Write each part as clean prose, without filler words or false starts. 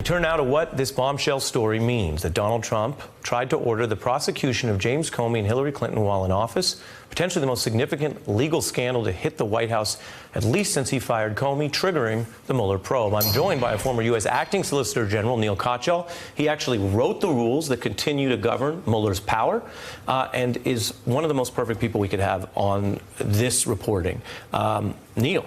turn now to what this bombshell story means, that Donald Trump tried to order the prosecution of James Comey and Hillary Clinton while in office, potentially the most significant legal scandal to hit the White House, at least since he fired Comey, triggering the Mueller probe. I'm joined by a former U.S. Acting Solicitor General, Neil Katyal. He actually wrote the rules that continue to govern Mueller's power and is one of the most perfect people we could have on this reporting. Neil.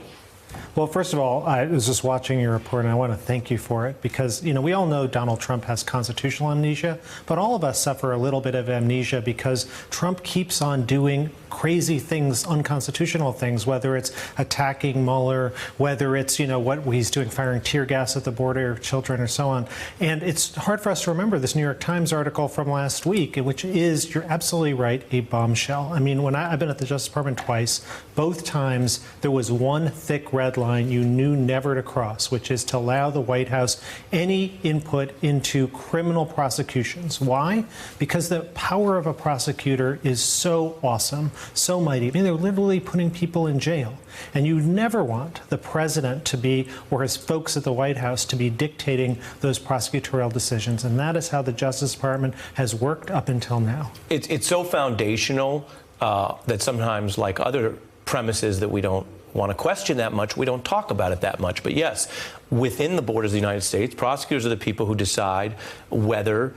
Well, first of all, I was just watching your report, and I want to thank you for it because, you know, we all know Donald Trump has constitutional amnesia, but all of us suffer a little bit of amnesia because Trump keeps on doing crazy things, unconstitutional things, whether it's attacking Mueller, whether it's, you know, what he's doing, firing tear gas at the border, children, or so on. And it's hard for us to remember this New York Times article from last week, which is, you're absolutely right, a bombshell. I mean, when I've been at the Justice Department twice, both times there was one thick red line you knew never to cross, which is to allow the White House any input into criminal prosecutions. Why? Because the power of a prosecutor is so awesome, so mighty. I mean, they're literally putting people in jail. And you never want the president to be, or his folks at the White House, to be dictating those prosecutorial decisions. And that is how the Justice Department has worked up until now. It's so foundational that sometimes, like other premises that we don't want to question that much, we don't talk about it that much. But yes, within the borders of the United States, prosecutors are the people who decide whether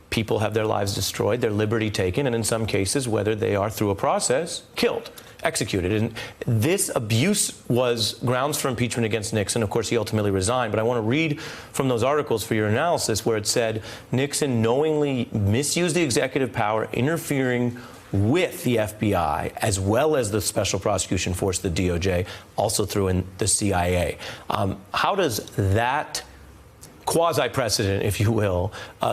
people have their lives destroyed, their liberty taken, and in some cases, whether they are, through a process, killed, executed. And this abuse was grounds for impeachment against Nixon. Of course, he ultimately resigned. But I want to read from those articles for your analysis where it said Nixon knowingly misused the executive power, interfering with the FBI, as well as the Special Prosecution Force, the DOJ, also threw in the CIA. How does that quasi-precedent, if you will,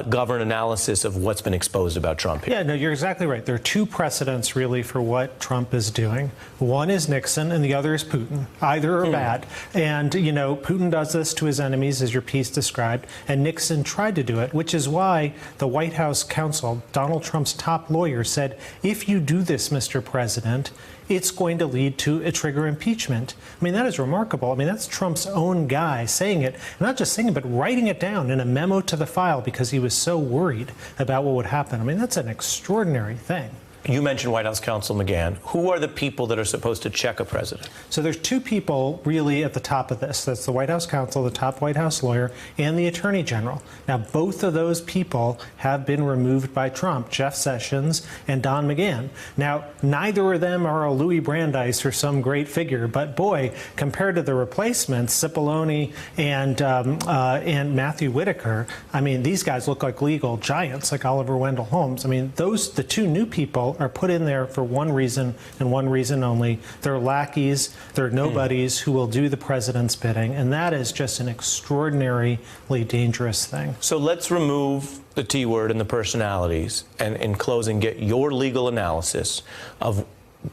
govern analysis of what's been exposed about Trump here? Yeah, no, you're exactly right. There are two precedents, really, for what Trump is doing. One is Nixon, and the other is Putin. Either are bad. And, you know, Putin does this to his enemies, as your piece described, and Nixon tried to do it, which is why the White House counsel, Donald Trump's top lawyer, said, if you do this, Mr. President, it's going to lead to a trigger impeachment. I mean, that is remarkable. I mean, that's Trump's own guy saying it, not just saying it, but writing it down in a memo to the file because he was so worried about what would happen. I mean, that's an extraordinary thing. You mentioned White House counsel McGahn. Who are the people that are supposed to check a president? So there's two people really at the top of this. That's the White House counsel, the top White House lawyer, and the Attorney General. Now, both of those people have been removed by Trump, Jeff Sessions and Don McGahn. Now, neither of them are a Louis Brandeis or some great figure, but boy, compared to the replacements, Cipollone and Matthew Whitaker, I mean, these guys look like legal giants, like Oliver Wendell Holmes. I mean, the two new people are put in there for one reason and one reason only. They're lackeys, they're nobodies who will do the president's bidding, and that is just an extraordinarily dangerous thing. So let's remove the T word and the personalities, and in closing, get your legal analysis of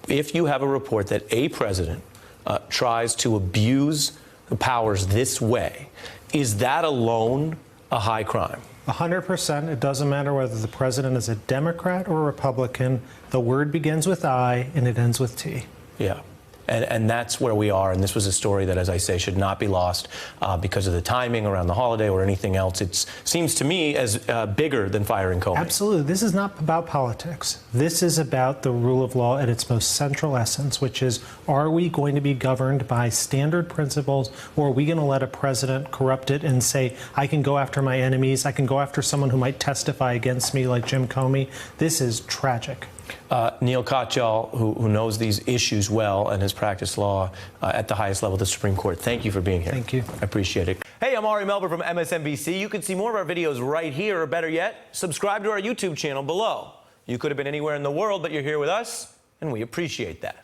if you have a report that a president tries to abuse the powers this way, is that alone a high crime? 100%. It doesn't matter whether the president is a Democrat or a Republican. The word begins with I and it ends with T. Yeah. And that's where we are. And this was a story that, as I say, should not be lost because of the timing around the holiday or anything else. It seems to me as bigger than firing Comey. Absolutely. This is not about politics. This is about the rule of law at its most central essence, which is, are we going to be governed by standard principles, or are we going to let a president corrupt it and say, I can go after my enemies, I can go after someone who might testify against me like Jim Comey? This is tragic. Neil Katyal, who knows these issues well and has practiced law at the highest level of the Supreme Court, thank you for being here. Thank you. I appreciate it. Hey, I'm Ari Melber from MSNBC. You can see more of our videos right here, or better yet, subscribe to our YouTube channel below. You could have been anywhere in the world, but you're here with us, and we appreciate that.